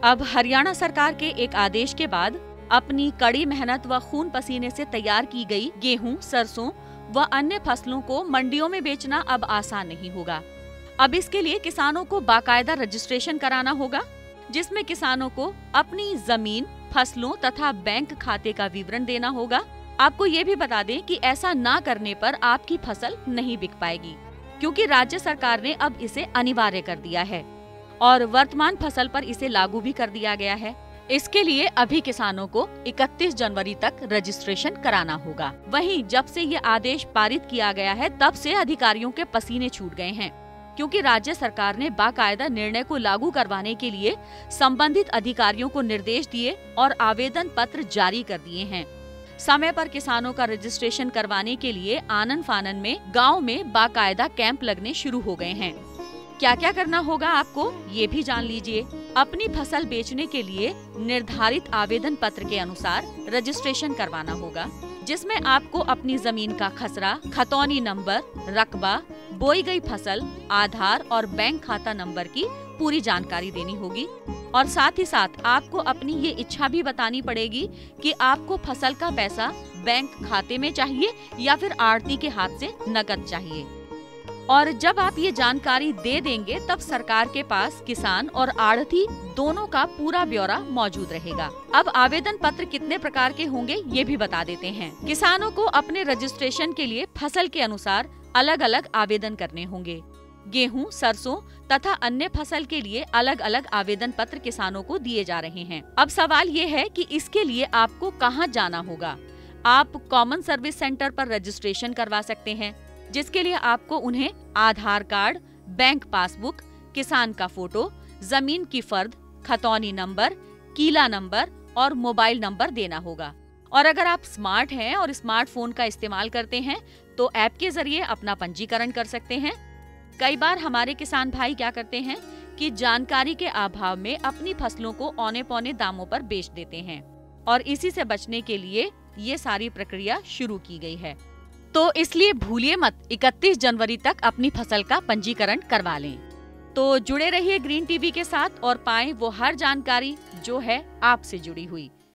अब हरियाणा सरकार के एक आदेश के बाद अपनी कड़ी मेहनत व खून पसीने से तैयार की गई गेहूं, सरसों व अन्य फसलों को मंडियों में बेचना अब आसान नहीं होगा। अब इसके लिए किसानों को बाकायदा रजिस्ट्रेशन कराना होगा, जिसमें किसानों को अपनी जमीन, फसलों तथा बैंक खाते का विवरण देना होगा। आपको ये भी बता दें कि ऐसा ना करने पर आपकी फसल नहीं बिक पाएगी, क्योंकि राज्य सरकार ने अब इसे अनिवार्य कर दिया है और वर्तमान फसल पर इसे लागू भी कर दिया गया है। इसके लिए अभी किसानों को 31 जनवरी तक रजिस्ट्रेशन कराना होगा। वहीं जब से ये आदेश पारित किया गया है, तब से अधिकारियों के पसीने छूट गए हैं, क्योंकि राज्य सरकार ने बाकायदा निर्णय को लागू करवाने के लिए संबंधित अधिकारियों को निर्देश दिए और आवेदन पत्र जारी कर दिए हैं। समय पर किसानों का रजिस्ट्रेशन करवाने के लिए आनन फानन में गाँव में बाकायदा कैंप लगने शुरू हो गए हैं। क्या क्या करना होगा आपको ये भी जान लीजिए। अपनी फसल बेचने के लिए निर्धारित आवेदन पत्र के अनुसार रजिस्ट्रेशन करवाना होगा, जिसमें आपको अपनी जमीन का खसरा, खतौनी नंबर, रकबा, बोई गई फसल, आधार और बैंक खाता नंबर की पूरी जानकारी देनी होगी। और साथ ही साथ आपको अपनी ये इच्छा भी बतानी पड़ेगी कि आपको फसल का पैसा बैंक खाते में चाहिए या फिर आढ़ती के हाथ से नकद चाहिए। और जब आप ये जानकारी दे देंगे, तब सरकार के पास किसान और आढ़ती दोनों का पूरा ब्यौरा मौजूद रहेगा। अब आवेदन पत्र कितने प्रकार के होंगे ये भी बता देते हैं। किसानों को अपने रजिस्ट्रेशन के लिए फसल के अनुसार अलग अलग आवेदन करने होंगे। गेहूं, सरसों तथा अन्य फसल के लिए अलग अलग आवेदन पत्र किसानों को दिए जा रहे हैं। अब सवाल ये है कि इसके लिए आपको कहाँ जाना होगा। आप कॉमन सर्विस सेंटर पर रजिस्ट्रेशन करवा सकते हैं, जिसके लिए आपको उन्हें आधार कार्ड, बैंक पासबुक, किसान का फोटो, जमीन की फर्द, खतौनी नंबर, कीला नंबर और मोबाइल नंबर देना होगा। और अगर आप स्मार्ट हैं और स्मार्टफोन का इस्तेमाल करते हैं तो ऐप के जरिए अपना पंजीकरण कर सकते हैं। कई बार हमारे किसान भाई क्या करते हैं कि जानकारी के अभाव में अपनी फसलों को औने पौने दामों पर बेच देते हैं, और इसी से बचने के लिए ये सारी प्रक्रिया शुरू की गई है। तो इसलिए भूलिए मत 31 जनवरी तक अपनी फसल का पंजीकरण करवा लें। तो जुड़े रहिए ग्रीन टीवी के साथ और पाएं वो हर जानकारी जो है आपसे जुड़ी हुई।